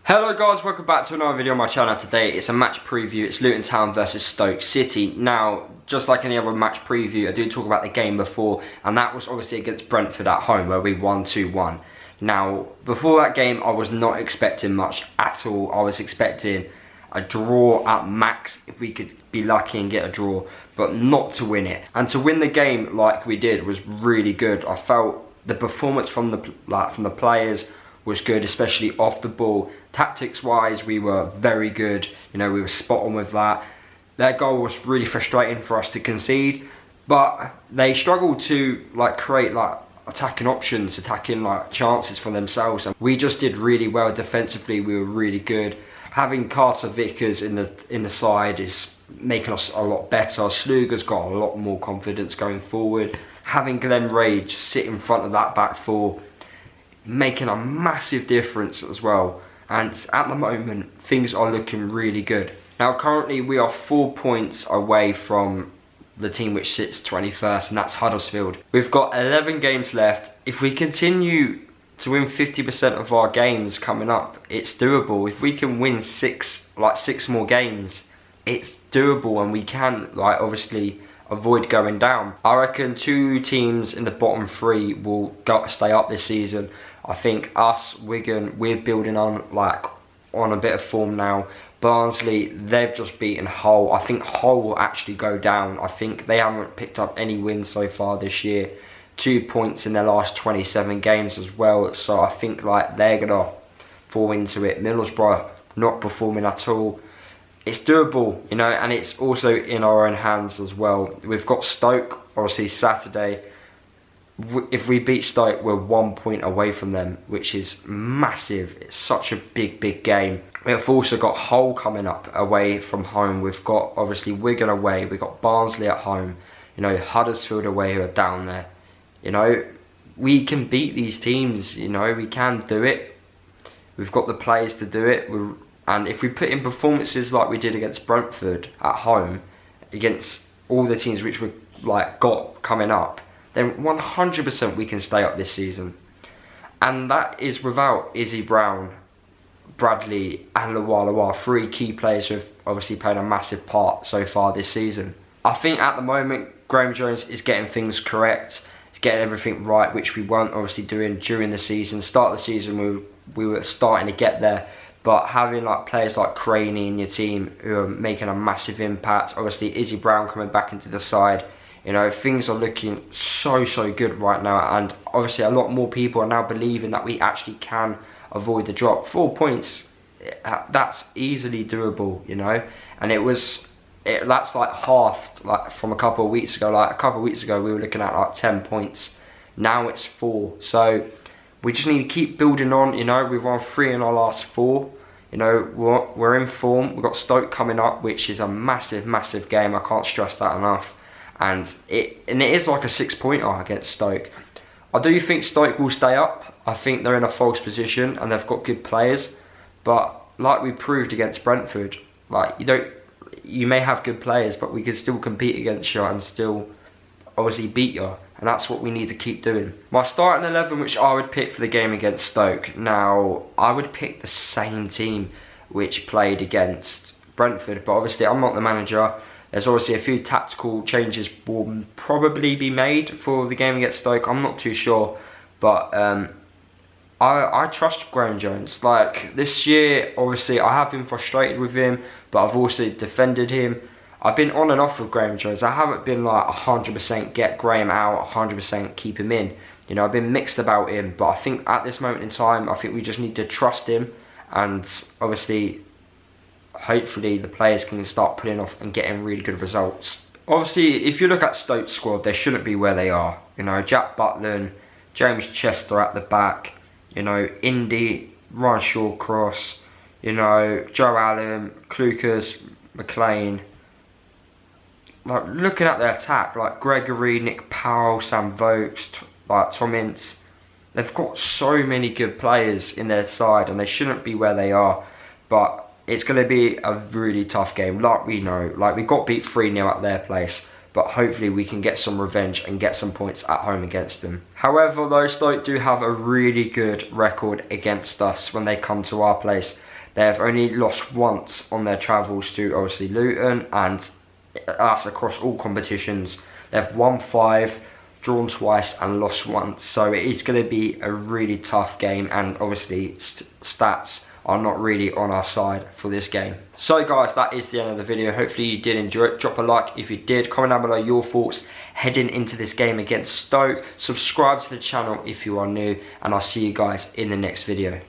Hello guys, welcome back to another video on my channel. Today it's a match preview. It's Luton Town versus Stoke City. Now, just like any other match preview, I do talk about the game before, and that was obviously against Brentford at home where we won 2-1. Now, before that game I was not expecting much at all. I was expecting a draw at max if we could be lucky and get a draw, but not to win it. And to win the game like we did was really good. I felt the performance from the players was good, especially off the ball. Tactics wise, we were very good. You know, we were spot on with that. Their goal was really frustrating for us to concede, but they struggled to create attacking options, attacking chances for themselves. And we just did really well defensively. We were really good. Having Carter Vickers in the side is making us a lot better. Sluga's got a lot more confidence going forward. Having Glenn Rage sit in front of that back four, making a massive difference as well. And at the moment things are looking really good. Now currently we are 4 points away from the team which sits 21st, and that's Huddersfield. We've got 11 games left. If we continue to win 50% of our games coming up, it's doable. If we can win six more games, it's doable, and we can obviously avoid going down. I reckon 2 teams in the bottom 3 will stay up this season. I think us, Wigan, we're building on a bit of form now. Barnsley, they've just beaten Hull. I think Hull will actually go down. I think they haven't picked up any wins so far this year. 2 points in their last 27 games as well. So I think they're gonna fall into it. Middlesbrough not performing at all. It's doable, you know, and it's also in our own hands as well. We've got Stoke, obviously, Saturday. If we beat Stoke, we're 1 point away from them, which is massive. It's such a big game. We've also got Hull coming up away from home. We've got, obviously, Wigan away. We've got Barnsley at home. You know, Huddersfield away, who are down there. You know, we can beat these teams. You know, we can do it. We've got the players to do it. And if we put in performances like we did against Brentford at home, against all the teams which we've got coming up, then 100% we can stay up this season. And that is without Izzy Brown, Bradley and Luwalawa, 3 key players who have obviously played a massive part so far this season. I think at the moment Graham Jones is getting things correct. He's getting everything right, which we weren't obviously doing during the season. Start of the season we were starting to get there. But having players like Craney in your team who are making a massive impact, obviously Izzy Brown coming back into the side, you know, things are looking so good right now. And obviously a lot more people are now believing that we actually can avoid the drop. 4 points, that's easily doable, you know. And that's halved from a couple of weeks ago. A couple of weeks ago we were looking at 10 points. Now it's 4. So we just need to keep building on, you know. We've won 3 in our last 4. You know, we're in form. We've got Stoke coming up, which is a massive game. I can't stress that enough. And it is like a 6-pointer against Stoke. I do think Stoke will stay up. I think they're in a false position and they've got good players. But like we proved against Brentford, you may have good players, but we can still compete against you and still obviously beat you. And that's what we need to keep doing. My starting 11, which I would pick for the game against Stoke. Now, I would pick the same team which played against Brentford, but obviously I'm not the manager. There's obviously a few tactical changes will probably be made for the game against Stoke. I'm not too sure, but I trust Graham Jones. This year, obviously I have been frustrated with him, but I've also defended him. I've been on and off with Graham Jones. I haven't been 100% get Graham out, 100% keep him in. You know, I've been mixed about him, but I think at this moment in time, I think we just need to trust him, and obviously, hopefully the players can start pulling off and getting really good results. Obviously, if you look at Stoke's squad, they shouldn't be where they are. You know, Jack Butland, James Chester at the back, you know, Indy, Ryan Shawcross, you know, Joe Allen, Klukas, McLean. Looking at their attack, Gregory, Nick Powell, Sam Vokes, Tom Ince, they've got so many good players in their side and they shouldn't be where they are. But it's going to be a really tough game, we know. We got beat 3-0 at their place, but hopefully we can get some revenge and get some points at home against them. However, though, Stoke do have a really good record against us when they come to our place. They've only lost once on their travels to obviously Luton, and that's across all competitions. They've won 5, drawn twice and lost once, so it is going to be a really tough game, and obviously stats are not really on our side for this game. So guys, that is the end of the video. Hopefully you did enjoy it. Drop a like if you did. Comment down below your thoughts heading into this game against Stoke. Subscribe to the channel if you are new, and I'll see you guys in the next video.